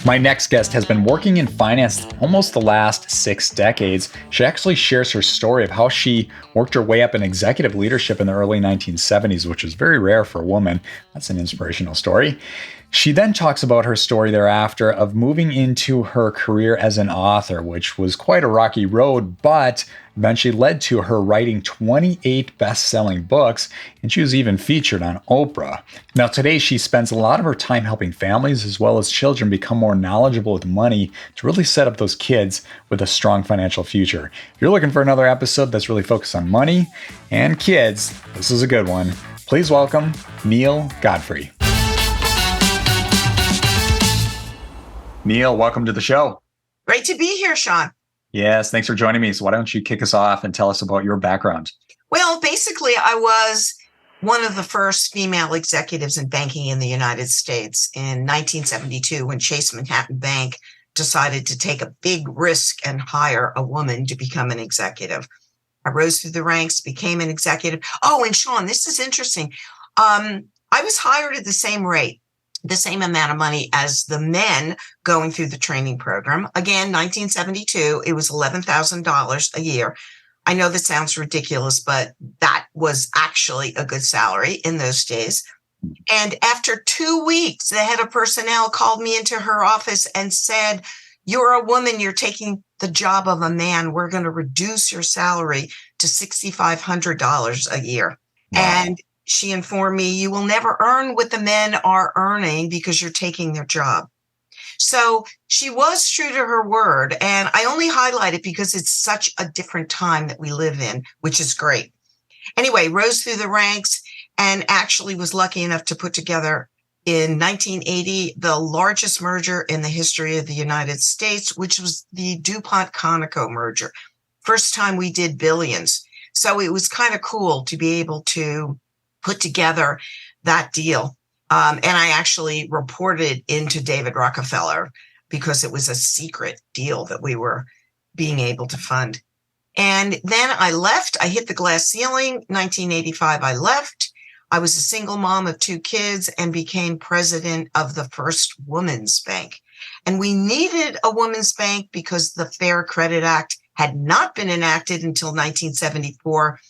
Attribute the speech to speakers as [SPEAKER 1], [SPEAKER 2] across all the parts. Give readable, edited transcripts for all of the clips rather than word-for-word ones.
[SPEAKER 1] My next guest has been working in finance almost the last 6 decades. She actually shares her story of how she worked her way up in executive leadership in the early 1970s, which is very rare for a woman. That's an inspirational story. She then talks about her story thereafter of moving into her career as an author, which was quite a rocky road, but eventually led to her writing 28 best-selling books, and she was even featured on Oprah. Now, today she spends a lot of her time helping families as well as children become more knowledgeable with money to really set up those kids with a strong financial future. If you're looking for another episode that's really focused on money and kids, this is a good one. Please welcome Neale Godfrey. Neale, welcome to the show.
[SPEAKER 2] Great to be here, Sean.
[SPEAKER 1] Yes, thanks for joining me. So why don't you kick us off and tell us about your background?
[SPEAKER 2] Well, basically, I was one of the first female executives in banking in the United States in 1972 when Chase Manhattan Bank decided to take a big risk and hire a woman to become an executive. I rose through the ranks, became an executive. Oh, and Sean, this is interesting. I was hired at the same rate, the same amount of money as the men going through the training program. Again, 1972, it was $11,000 a year. I know that sounds ridiculous, but that was actually a good salary in those days. And after 2 weeks, the head of personnel called me into her office and said, "You're a woman, you're taking the job of a man. We're going to reduce your salary to $6,500 a year." Wow. And she informed me, "You will never earn what the men are earning because you're taking their job." So she was true to her word. And I only highlight it because it's such a different time that we live in, which is great. Anyway, rose through the ranks and actually was lucky enough to put together in 1980 the largest merger in the history of the United States, which was the DuPont-Conoco merger. First time we did billions. So it was kind of cool to be able to put together that deal. And I actually reported into David Rockefeller because it was a secret deal that we were being able to fund. And then I left. I hit the glass ceiling. 1985, I left. I was a single mom of 2 kids and became president of the first women's bank. And we needed a women's bank because the Fair Credit Act had not been enacted until 1974.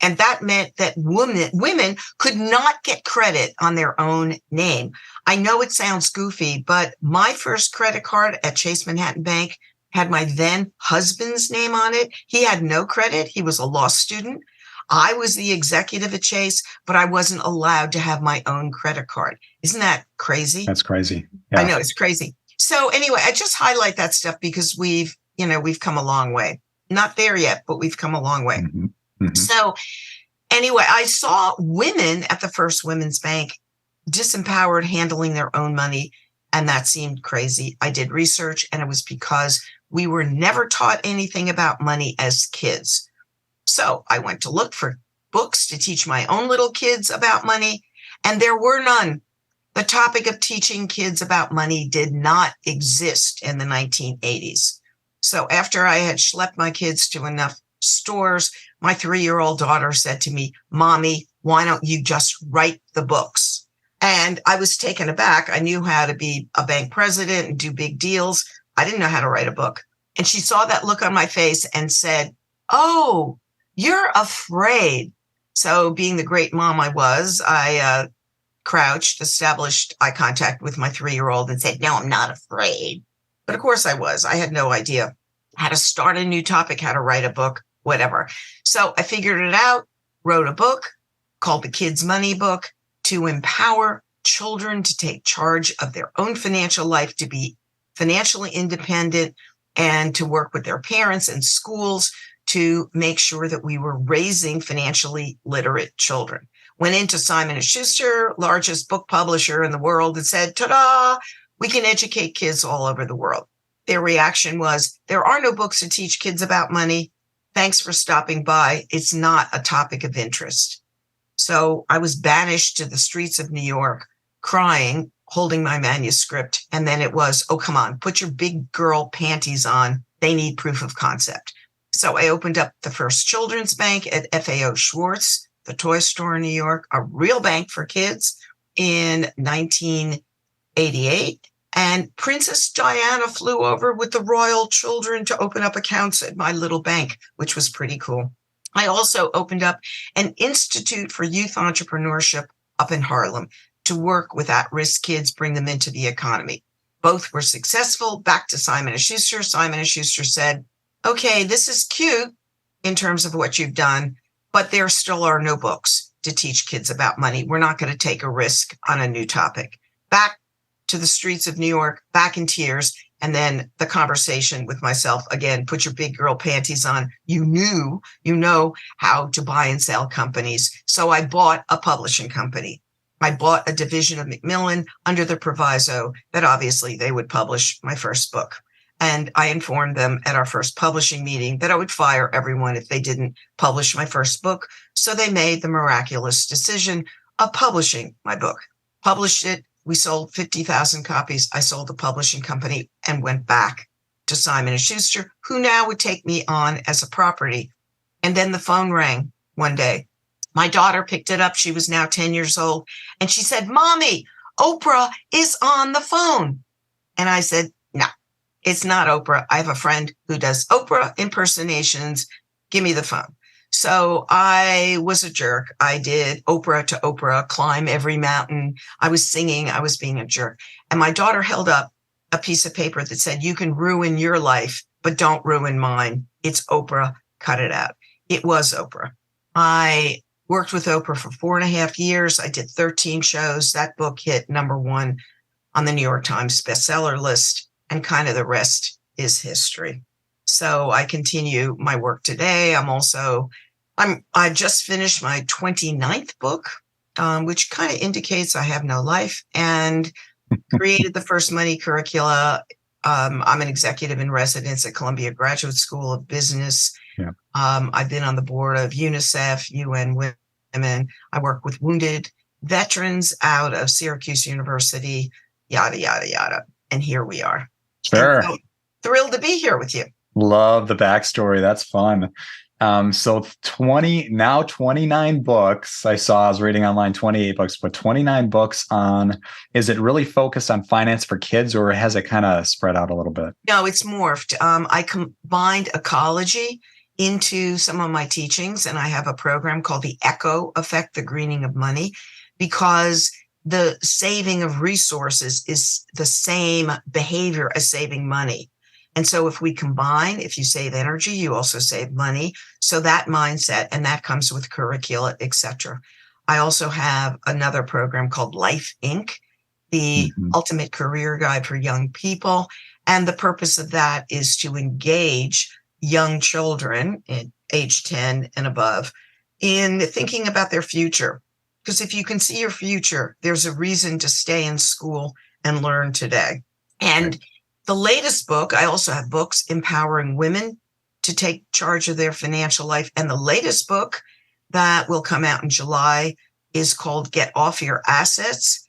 [SPEAKER 2] And that meant that women could not get credit on their own name. I know it sounds goofy, but my first credit card at Chase Manhattan Bank had my then husband's name on it. He had no credit. He was a law student. I was the executive at Chase, but I wasn't allowed to have my own credit card. Isn't that crazy?
[SPEAKER 1] That's crazy. Yeah.
[SPEAKER 2] I know, it's crazy. So anyway, I just highlight that stuff because we've come a long way. Not there yet, but we've come a long way.
[SPEAKER 1] Mm-hmm. Mm-hmm.
[SPEAKER 2] So anyway, I saw women at the first women's bank disempowered, handling their own money, and that seemed crazy. I did research, and it was because we were never taught anything about money as kids. So I went to look for books to teach my own little kids about money, and there were none. The topic of teaching kids about money did not exist in the 1980s. So after I had schlepped my kids to enough stores, my 3-year-old daughter said to me, "Mommy, why don't you just write the books?" And I was taken aback. I knew how to be a bank president and do big deals. I didn't know how to write a book. And she saw that look on my face and said, "Oh, you're afraid." So being the great mom I was, I crouched, established eye contact with my 3-year-old and said, "No, I'm not afraid." But of course I was. I had no idea how to start a new topic, how to write a book, whatever. So I figured it out, wrote a book called The Kids Money Book to empower children to take charge of their own financial life, to be financially independent, and to work with their parents and schools to make sure that we were raising financially literate children. Went into Simon & Schuster, largest book publisher in the world, and said, "Ta-da, we can educate kids all over the world." Their reaction was, "There are no books to teach kids about money. Thanks for stopping by. It's not a topic of interest." So I was banished to the streets of New York, crying, holding my manuscript. And then it was, "Oh, come on, put your big girl panties on. They need proof of concept." So I opened up the first children's bank at FAO Schwartz, the toy store in New York, a real bank for kids, in 1988. And Princess Diana flew over with the royal children to open up accounts at my little bank, which was pretty cool. I also opened up an institute for youth entrepreneurship up in Harlem to work with at-risk kids, bring them into the economy. Both were successful. Back to Simon & Schuster. Simon & Schuster said, okay, this is cute in terms of what you've done, but there still are no books to teach kids about money. We're not going to take a risk on a new topic. Back to the streets of New York, back in tears. And then the conversation with myself again, put your big girl panties on. You know how to buy and sell companies. So I bought a publishing company. I bought a division of Macmillan under the proviso that obviously they would publish my first book. And I informed them at our first publishing meeting that I would fire everyone if they didn't publish my first book. So they made the miraculous decision of publishing my book. Published it. We sold 50,000 copies. I sold the publishing company and went back to Simon & Schuster, who now would take me on as a property. And then the phone rang one day. My daughter picked it up. She was now 10 years old. And she said, Mommy, Oprah is on the phone. And I said, no, it's not Oprah. I have a friend who does Oprah impersonations. Give me the phone. So I was a jerk. I did Oprah to Oprah, climb every mountain. I was singing. I was being a jerk. And my daughter held up a piece of paper that said, you can ruin your life, but don't ruin mine. It's Oprah. Cut it out. It was Oprah. I worked with Oprah for 4.5 years. I did 13 shows. That book hit #1 on the New York Times bestseller list, and kind of the rest is history. So I continue my work today. I just finished my 29th book, which kind of indicates I have no life, and created the first money curricula. I'm an executive in residence at Columbia Graduate School of Business.
[SPEAKER 1] Yeah.
[SPEAKER 2] I've been on the board of UNICEF, UN Women. I work with wounded veterans out of Syracuse University, yada, yada, yada. And here we are.
[SPEAKER 1] Sure.
[SPEAKER 2] So, thrilled to be here with you.
[SPEAKER 1] Love the backstory. That's fun. So 29 books. I was reading online 28 books, but 29 books on, is it really focused on finance for kids, or has it kind of spread out a little bit?
[SPEAKER 2] No, it's morphed. I combined ecology into some of my teachings, and I have a program called the Echo Effect, the greening of money, because the saving of resources is the same behavior as saving money. And so if we combine, if you save energy, you also save money. So that mindset, and that comes with curricula, etc. I also have another program called Life Inc., the ultimate career guide for young people. And the purpose of that is to engage young children at age 10 and above in thinking about their future. Because if you can see your future, there's a reason to stay in school and learn today. And the latest book, I also have books empowering women to take charge of their financial life. And the latest book that will come out in July is called Get Off Your Assets.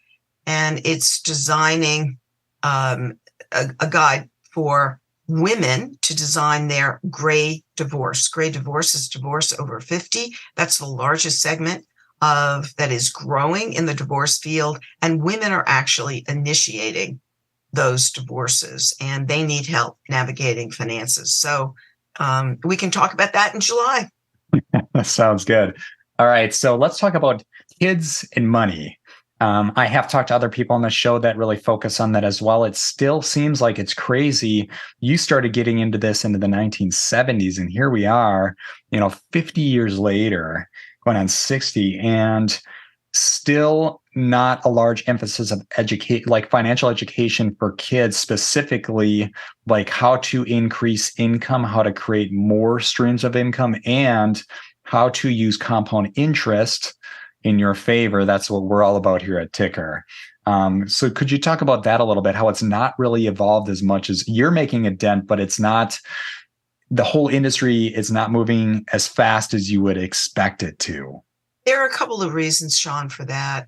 [SPEAKER 2] And it's designing a guide for women to design their gray divorce. Gray divorce is divorce over 50. That's the largest segment that is growing in the divorce field. And women are actually initiating those divorces, and they need help navigating finances. So we can talk about that in July.
[SPEAKER 1] That sounds good. All right. So let's talk about kids and money. I have talked to other people on the show that really focus on that as well. It still seems like it's crazy. You started getting into this into the 1970s, and here we are, 50 years later, going on 60, and still not a large emphasis of financial education for kids, specifically like how to increase income, how to create more streams of income, and how to use compound interest in your favor. That's what we're all about here at Ticker. So could you talk about that a little bit, how it's not really evolved as much as you're making a dent, but it's not, the whole industry is not moving as fast as you would expect it to?
[SPEAKER 2] There are a couple of reasons, Sean, for that.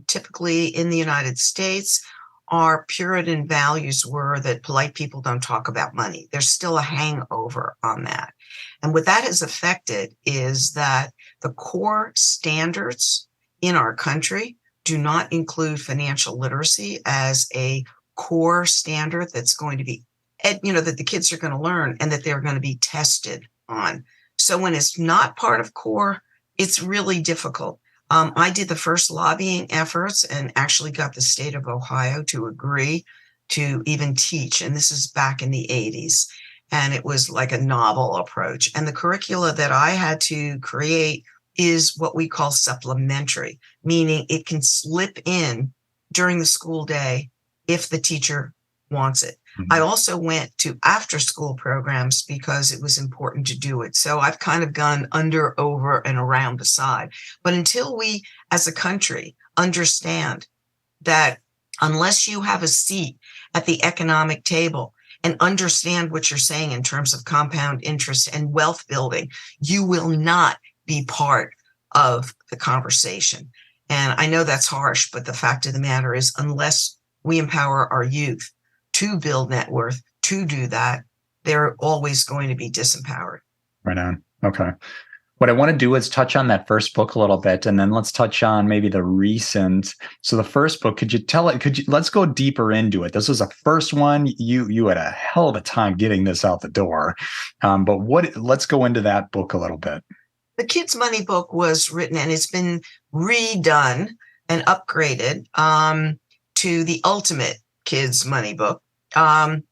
[SPEAKER 2] Typically in the United States, our Puritan values were that polite people don't talk about money. There's still a hangover on that. And what that has affected is that the core standards in our country do not include financial literacy as a core standard that's going to be, that the kids are going to learn and that they're going to be tested on. So when it's not part of core, it's really difficult. I did the first lobbying efforts and actually got the state of Ohio to agree to even teach. And this is back in the 80s. And it was like a novel approach. And the curricula that I had to create is what we call supplementary, meaning it can slip in during the school day if the teacher wants it. I also went to after school programs because it was important to do it. So I've kind of gone under, over, and around the side. But until we as a country understand that unless you have a seat at the economic table and understand what you're saying in terms of compound interest and wealth building, you will not be part of the conversation. And I know that's harsh, but the fact of the matter is, unless we empower our youth to build net worth, to do that, they're always going to be disempowered.
[SPEAKER 1] Right on. Okay. What I want to do is touch on that first book a little bit, and then let's touch on maybe the recent. So the first book, let's go deeper into it. This was a first one. You had a hell of a time getting this out the door. Let's go into that book a little bit.
[SPEAKER 2] The Kids Money book was written, and it's been redone and upgraded to the ultimate Kids Money book. And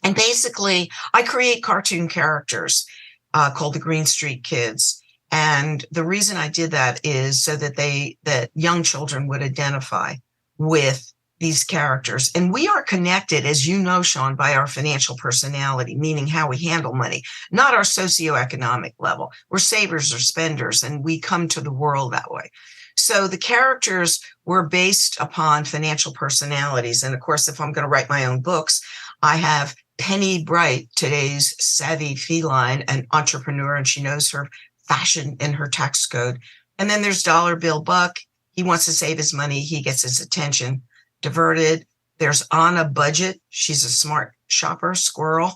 [SPEAKER 2] basically, I create cartoon characters called the Green Street Kids. And the reason I did that is so that young children would identify with these characters. And we are connected, as you know, Sean, by our financial personality, meaning how we handle money, not our socioeconomic level. We're savers or spenders, and we come to the world that way. So the characters were based upon financial personalities. And of course, if I'm going to write my own books, I have Penny Bright, today's savvy feline, an entrepreneur, and she knows her fashion and her tax code. And then there's Dollar Bill Buck. He wants to save his money. He gets his attention diverted. There's On a Budget. She's a smart shopper, squirrel.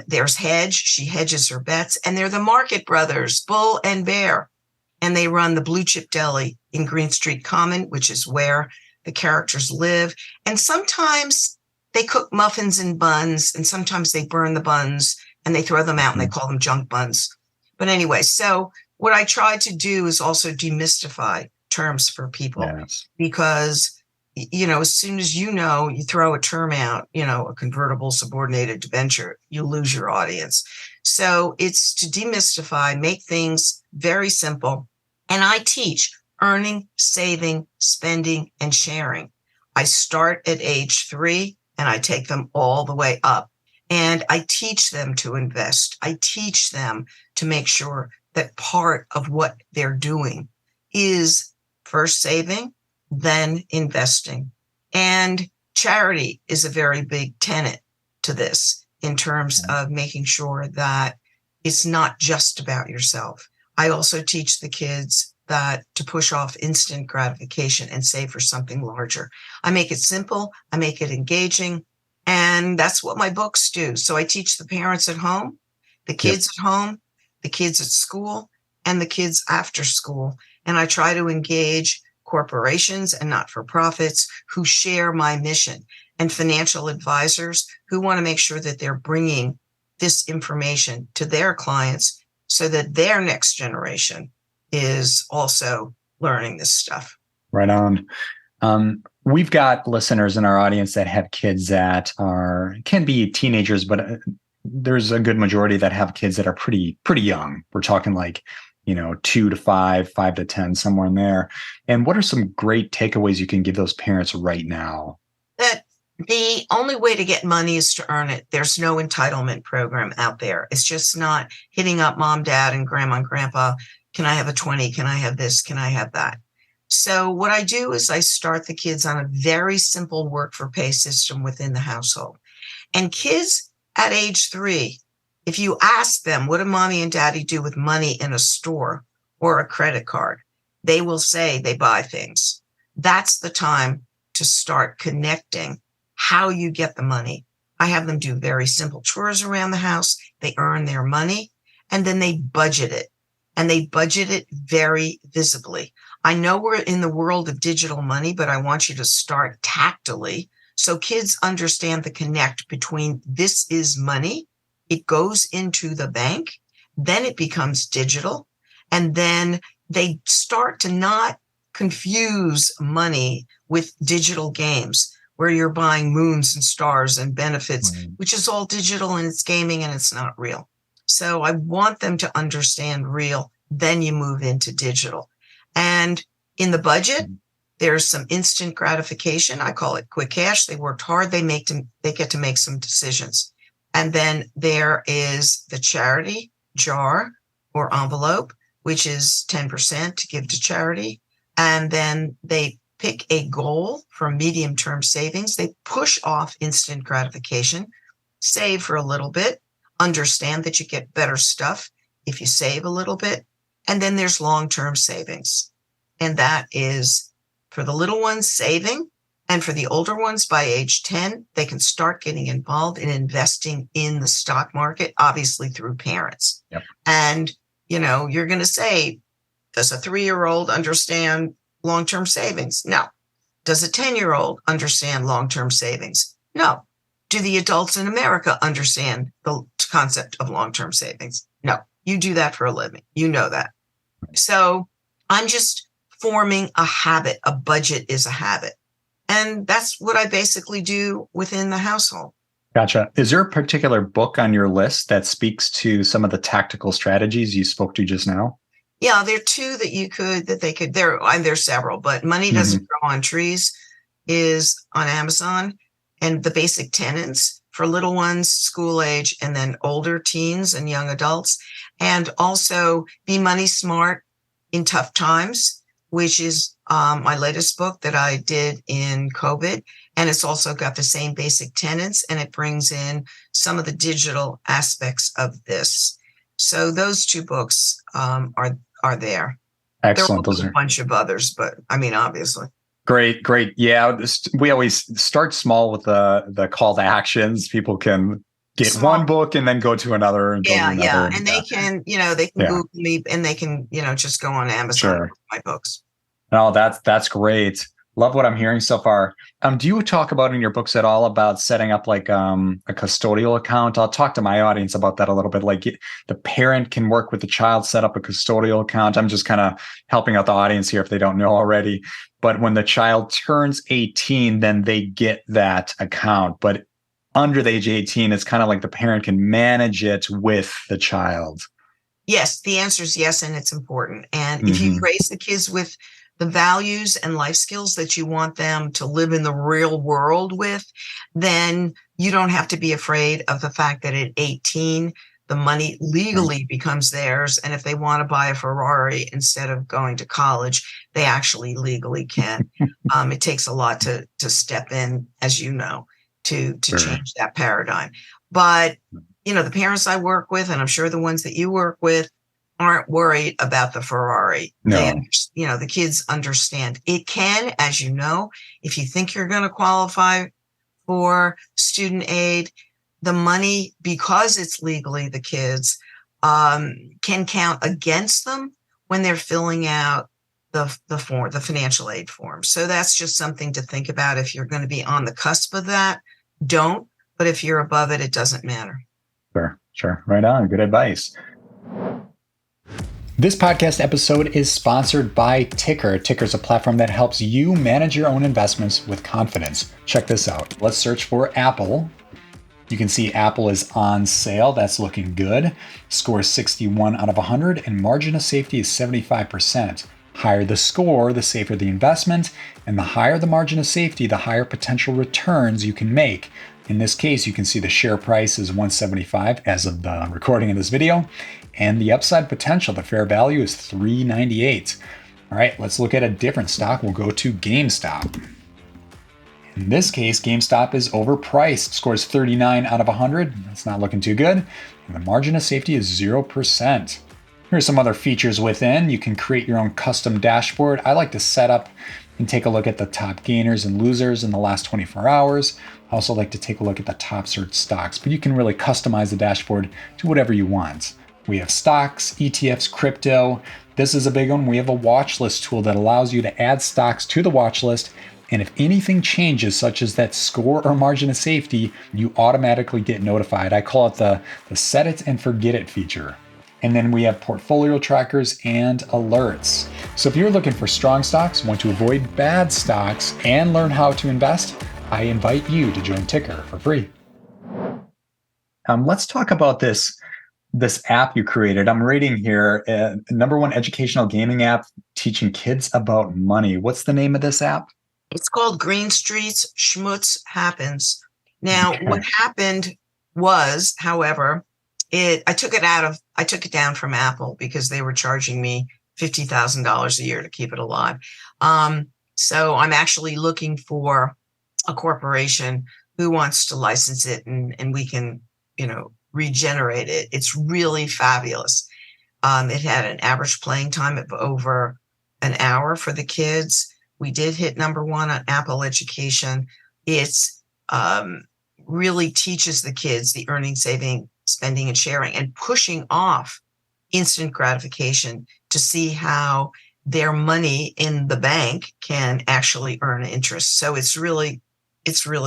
[SPEAKER 2] There's Hedge. She hedges her bets. And they're the Market Brothers, Bull and Bear. And they run the Blue Chip Deli in Green Street Common, which is where the characters live. And sometimes they cook muffins and buns, and sometimes they burn the buns and they throw them out and they call them junk buns. But anyway, so what I tried to do is also demystify terms for people. Yes. Because, as soon as you throw a term out, a convertible subordinated debenture, you lose your audience. So it's to demystify, make things very simple. And I teach earning, saving, spending, and sharing. I start at age 3 and I take them all the way up. And I teach them to invest. I teach them to make sure that part of what they're doing is first saving, then investing. And charity is a very big tenet to this in terms of making sure that it's not just about yourself. I also teach the kids that to push off instant gratification and save for something larger. I make it simple. I make it engaging. And that's what my books do. So I teach the parents at home, the kids at home, the kids at school, and the kids after school. And I try to engage corporations and not-for-profits who share my mission, and financial advisors who want to make sure that they're bringing this information to their clients so that their next generation is also learning this stuff.
[SPEAKER 1] Right on. We've got listeners in our audience that have kids that can be teenagers, but there's a good majority that have kids that are pretty young. We're talking 2 to 5, 5 to 10, somewhere in there. And what are some great takeaways you can give those parents right now?
[SPEAKER 2] That the only way to get money is to earn it. There's no entitlement program out there. It's just not hitting up mom, dad, and grandma and grandpa. Can I have a 20? Can I have this? Can I have that? So what I do is I start the kids on a very simple work for pay system within the household. And kids at age 3, if you ask them, what do mommy and daddy do with money in a store or a credit card? They will say they buy things. That's the time to start connecting how you get the money. I have them do very simple chores around the house. They earn their money and then they budget it. And they budget it very visibly. I know we're in the world of digital money, but I want you to start tactily So kids understand the connect between this is money, it goes into the bank, then it becomes digital, and then they start to not confuse money with digital games where you're buying moons and stars and benefits, which is all digital and it's gaming and it's not real. So I want them to understand real, then you move into digital. And in the budget, there's some instant gratification. I call it quick cash. They worked hard. They get to make some decisions. And then there is the charity jar or envelope, which is 10% to give to charity. And then they pick a goal for medium-term savings. They push off instant gratification, save for a little bit, understand that you get better stuff if you save a little bit. And then there's long-term savings. And that is for the little ones saving, and for the older ones by age 10, they can start getting involved in investing in the stock market, obviously through parents.
[SPEAKER 1] Yep.
[SPEAKER 2] And, you're going to say, does a 3-year-old understand long-term savings? No. Does a 10-year-old understand long-term savings? No. Do the adults in America understand the concept of long-term savings? No. You do that for a living. You know that. So I'm just forming a habit. A budget is a habit. And that's what I basically do within the household.
[SPEAKER 1] Gotcha. Is there a particular book on your list that speaks to some of the tactical strategies you spoke to just now?
[SPEAKER 2] Yeah, there are two there's several, but Money Doesn't Grow on Trees is on Amazon, and the basic tenets for little ones, school age, and then older teens and young adults. And also Be Money Smart in Tough Times, which is my latest book that I did in COVID. And it's also got the same basic tenets, and it brings in some of the digital aspects of this. So those two books are there.
[SPEAKER 1] Excellent.
[SPEAKER 2] There are a bunch of others, but obviously.
[SPEAKER 1] Great. Yeah, we always start small with the call to actions. People can get one book and then go to another. And
[SPEAKER 2] yeah. And they can, they can Google me, and they can, just go on Amazon for my books.
[SPEAKER 1] No, that's great. Love what I'm hearing so far. Do you talk about in your books at all about setting up like a custodial account? I'll talk to my audience about that a little bit. Like the parent can work with the child, set up a custodial account. I'm just kind of helping out the audience here if they don't know already. But when the child turns 18, then they get that account. But under the age 18, it's kind of like the parent can manage it with the child.
[SPEAKER 2] Yes, the answer is yes, and it's important. And if you raise the kids with the values and life skills that you want them to live in the real world with, then you don't have to be afraid of the fact that at 18, the money legally becomes theirs. And if they want to buy a Ferrari instead of going to college, they actually legally can. It takes a lot to step in, as you know, to change that paradigm. But, the parents I work with, and I'm sure the ones that you work with, aren't worried about the Ferrari.
[SPEAKER 1] No.
[SPEAKER 2] The kids understand. It can, as you know, if you think you're going to qualify for student aid, the money, because it's legally the kids, can count against them when they're filling out the form, the financial aid form. So that's just something to think about. If you're going to be on the cusp of that, don't. But if you're above it, it doesn't matter.
[SPEAKER 1] Sure. Right on. Good advice. This podcast episode is sponsored by Ticker. Ticker is a platform that helps you manage your own investments with confidence. Check this out. Let's search for Apple. You can see Apple is on sale. That's looking good. Score is 61 out of 100, and margin of safety is 75%. Higher the score, the safer the investment, and the higher the margin of safety, the higher potential returns you can make. In this case, you can see the share price is $175 as of the recording of this video, and the upside potential, the fair value, is $398. All right, let's look at a different stock. We'll go to GameStop. In this case, GameStop is overpriced. Scores 39 out of 100. That's not looking too good. And the margin of safety is 0%. Here's some other features within. You can create your own custom dashboard. I like to set up and take a look at the top gainers and losers in the last 24 hours. I also like to take a look at the top search stocks, but you can really customize the dashboard to whatever you want. We have stocks, ETFs, crypto. This is a big one. We have a watch list tool that allows you to add stocks to the watch list And if anything changes, such as that score or margin of safety, you automatically get notified. I call it the set it and forget it feature. And then we have portfolio trackers and alerts. So if you're looking for strong stocks, want to avoid bad stocks, and learn how to invest, I invite you to join Ticker for free. Let's talk about this app you created. I'm reading here, number one educational gaming app teaching kids about money. What's the name of this app?
[SPEAKER 2] It's called Green Streets Schmutz Happens. Now,
[SPEAKER 1] Okay.
[SPEAKER 2] what happened was, however, I took it down from Apple because they were charging me $50,000 a year to keep it alive. So I'm actually looking for a corporation who wants to license it, and we can, regenerate it. It's really fabulous. It had an average playing time of over an hour for the kids. We did hit number one on Apple Education. It's really teaches the kids the earning, saving, spending, and sharing, and pushing off instant gratification to see how their money in the bank can actually earn interest. So it's really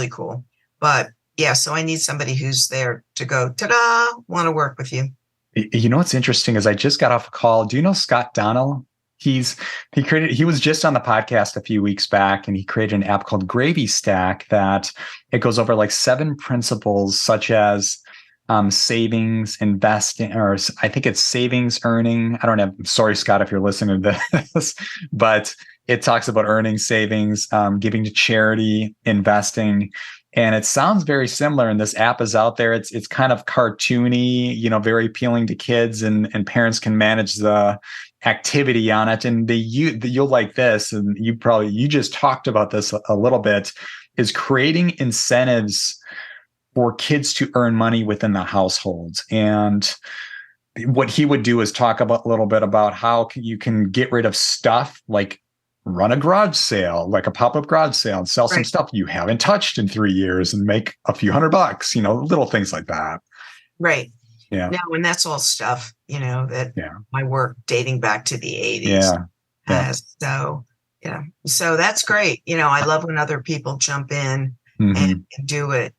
[SPEAKER 2] cool. But yeah, so I need somebody who's there to go, ta-da, want to work with you.
[SPEAKER 1] You know what's interesting is I just got off a call. Do you know Scott Donnell? He was just on the podcast a few weeks back, and he created an app called Gravy Stack that it goes over like 7 principles, such as savings, investing, or I think it's savings, earning. I don't know. Sorry, Scott, if you're listening to this, but it talks about earning, savings, giving to charity, investing. And it sounds very similar. And this app is out there. It's kind of cartoony, very appealing to kids, and parents can manage the activity on it. And you'll like this. And you just talked about this a little bit, is creating incentives for kids to earn money within the household. And what he would do is talk about a little bit about how you can get rid of stuff like run a garage sale, like a pop-up garage sale, and sell some stuff you haven't touched in 3 years and make a few $100, little things like that.
[SPEAKER 2] Right.
[SPEAKER 1] Yeah.
[SPEAKER 2] No, and that's all stuff, that my work dating back to the 80s.
[SPEAKER 1] Yeah.
[SPEAKER 2] So that's great. I love when other people jump in and do it,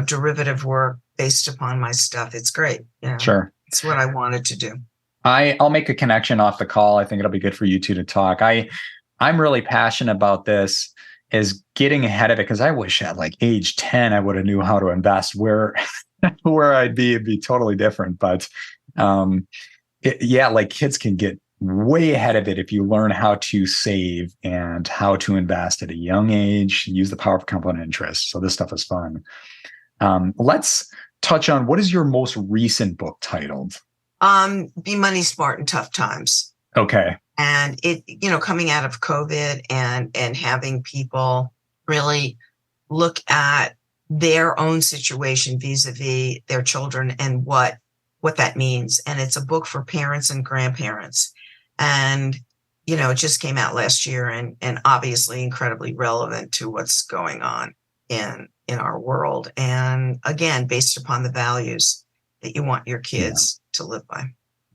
[SPEAKER 2] derivative work based upon my stuff. It's great.
[SPEAKER 1] Sure.
[SPEAKER 2] It's what I wanted to do.
[SPEAKER 1] I'll make a connection off the call. I think it'll be good for you two to talk. I'm really passionate about this, is getting ahead of it, because I wish at like age 10, I would have knew how to invest. Where I'd be, it'd be totally different. But like kids can get way ahead of it if you learn how to save and how to invest at a young age, use the power of compound interest. So this stuff is fun. Let's touch on, what is your most recent book titled?
[SPEAKER 2] Be Money Smart in Tough Times.
[SPEAKER 1] Okay.
[SPEAKER 2] And it, coming out of COVID and having people really look at their own situation vis-a-vis their children and what that means. And it's a book for parents and grandparents. And, it just came out last year, and obviously incredibly relevant to what's going on in our world. And again, based upon the values that you want your kids to live by.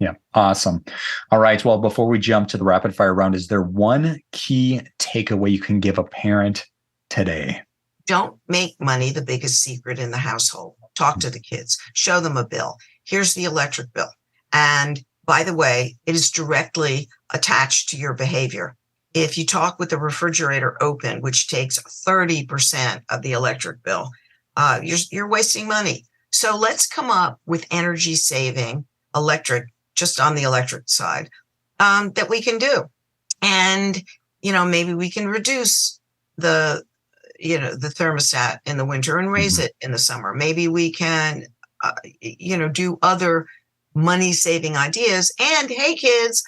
[SPEAKER 1] Yeah. Awesome. All right. Well, before we jump to the rapid fire round, is there one key takeaway you can give a parent today?
[SPEAKER 2] Don't make money the biggest secret in the household. Talk to the kids, show them a bill. Here's the electric bill. And by the way, it is directly attached to your behavior. If you talk with the refrigerator open, which takes 30% of the electric bill, you're wasting money. So let's come up with energy saving electric, just on the electric side, that we can do. And, maybe we can reduce the thermostat in the winter and raise it in the summer. Maybe we can, do other money saving ideas. And hey, kids,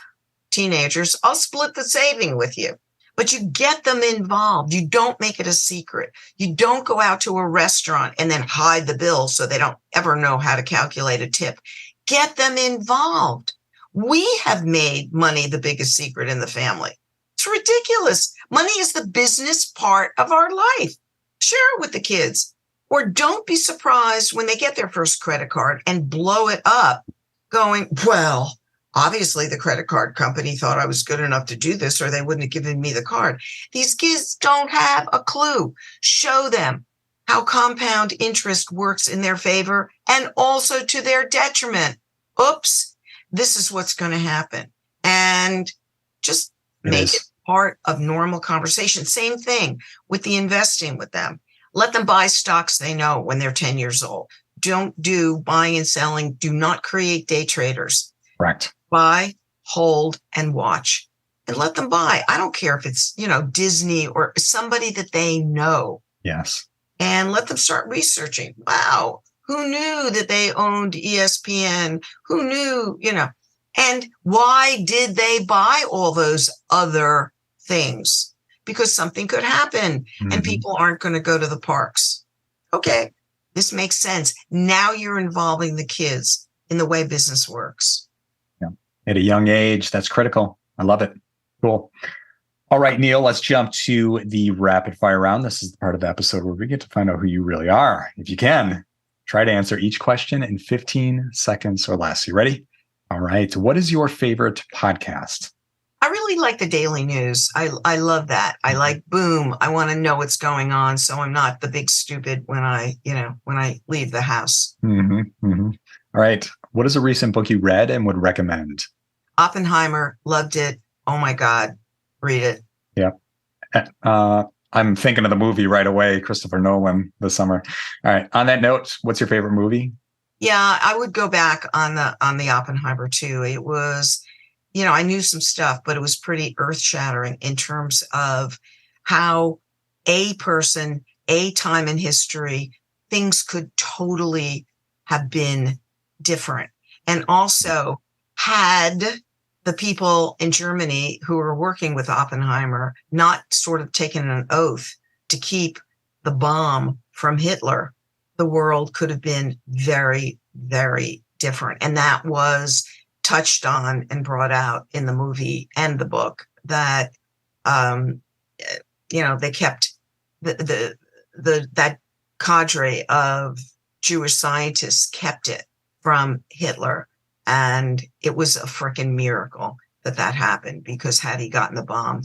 [SPEAKER 2] teenagers, I'll split the saving with you. But you get them involved. You don't make it a secret. You don't go out to a restaurant and then hide the bill so they don't ever know how to calculate a tip. Get them involved. We have made money the biggest secret in the family. It's ridiculous. Money is the business part of our life. Share it with the kids. Or don't be surprised when they get their first credit card and blow it up going, well, Obviously, the credit card company thought I was good enough to do this, or they wouldn't have given me the card. These kids don't have a clue. Show them how compound interest works in their favor and also to their detriment. Oops, this is what's going to happen. And just make it part of normal conversation. Same thing with the investing with them. Let them buy stocks they know when they're 10 years old. Don't do buying and selling. Do not create day traders.
[SPEAKER 1] Correct.
[SPEAKER 2] Buy, hold, and watch. And let them buy. I don't care if it's, Disney or somebody that they know.
[SPEAKER 1] Yes.
[SPEAKER 2] And let them start researching. Wow, who knew that they owned ESPN? Who knew, and why did they buy all those other things? Because something could happen and people aren't going to go to the parks. Okay, this makes sense. Now you're involving the kids in the way business works.
[SPEAKER 1] Yeah. At a young age, that's critical. I love it. Cool. All right, Neale, let's jump to the rapid fire round. This is the part of the episode where we get to find out who you really are. If you can, try to answer each question in 15 seconds or less. You ready? All right. What is your favorite podcast?
[SPEAKER 2] I really like the daily news. I love that. I like boom. I want to know what's going on, so I'm not the big stupid when I leave the house.
[SPEAKER 1] All right. What is a recent book you read and would recommend?
[SPEAKER 2] Oppenheimer. Loved it. Oh my God. Read it.
[SPEAKER 1] Yeah. I'm thinking of the movie right away, Christopher Nolan this summer. All right. On that note, what's your favorite movie?
[SPEAKER 2] Yeah, I would go back on the Oppenheimer too. It was, I knew some stuff, but it was pretty earth-shattering in terms of how a person, a time in history, things could totally have been different. And also, had the people in Germany who were working with Oppenheimer not sort of taken an oath to keep the bomb from Hitler, the world could have been very, very different. And that was touched on and brought out in the movie and the book, that they kept that cadre of Jewish scientists kept it from Hitler. And it was a freaking miracle that happened, because had he gotten the bomb,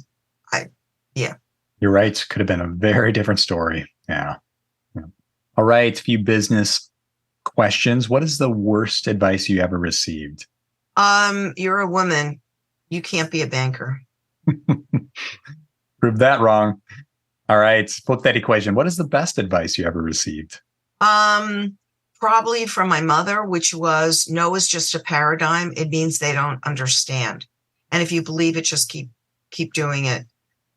[SPEAKER 1] You're right. Could have been a very different story. Yeah. All right. A few business questions. What is the worst advice you ever received?
[SPEAKER 2] You're a woman. You can't be a banker.
[SPEAKER 1] Prove that wrong. All right. Flip that equation. What is the best advice you ever received?
[SPEAKER 2] Probably from my mother, which was, no is just a paradigm. It means they don't understand. And if you believe it, just keep doing it.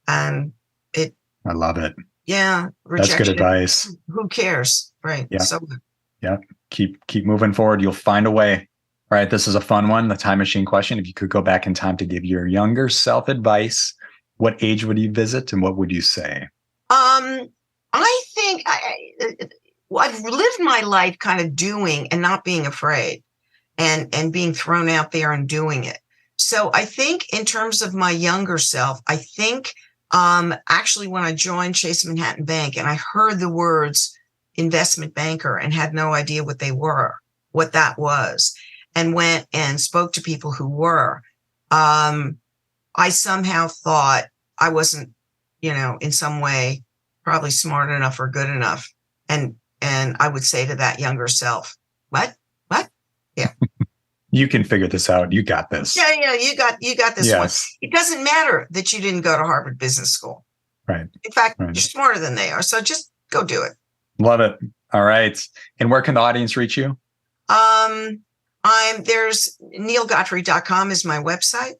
[SPEAKER 2] And
[SPEAKER 1] I love it.
[SPEAKER 2] Yeah.
[SPEAKER 1] That's good advice.
[SPEAKER 2] Who cares? Right.
[SPEAKER 1] Yeah.
[SPEAKER 2] So
[SPEAKER 1] yeah. Keep moving forward. You'll find a way. All right. This is a fun one. The time machine question. If you could go back in time to give your younger self advice, what age would you visit and what would you say?
[SPEAKER 2] I think I've lived my life kind of doing and not being afraid and being thrown out there and doing it. So I think in terms of my younger self, I think actually when I joined Chase Manhattan Bank and I heard the words investment banker and had no idea what that was, and went and spoke to people who were, I somehow thought I wasn't, in some way probably smart enough or good enough. And I would say to that younger self, what? Yeah.
[SPEAKER 1] You can figure this out. You got this.
[SPEAKER 2] Yeah. You got this.
[SPEAKER 1] Yes.
[SPEAKER 2] One. It doesn't matter that you didn't go to Harvard Business School.
[SPEAKER 1] Right.
[SPEAKER 2] In fact, You're smarter than they are. So just go do it.
[SPEAKER 1] Love it. All right. And where can the audience reach you?
[SPEAKER 2] There's nealegodfrey.com is my website,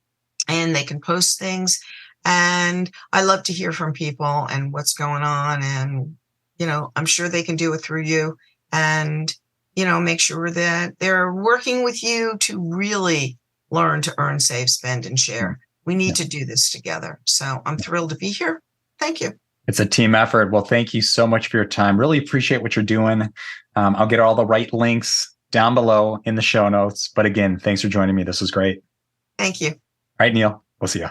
[SPEAKER 2] and they can post things. And I love to hear from people and what's going on. And, I'm sure they can do it through you, and, make sure that they're working with you to really learn to earn, save, spend, and share. We need to do this together. So I'm thrilled to be here. Thank you.
[SPEAKER 1] It's a team effort. Well, thank you so much for your time. Really appreciate what you're doing. I'll get all the right links down below in the show notes. But again, thanks for joining me. This was great.
[SPEAKER 2] Thank you.
[SPEAKER 1] All right, Neale, we'll see you.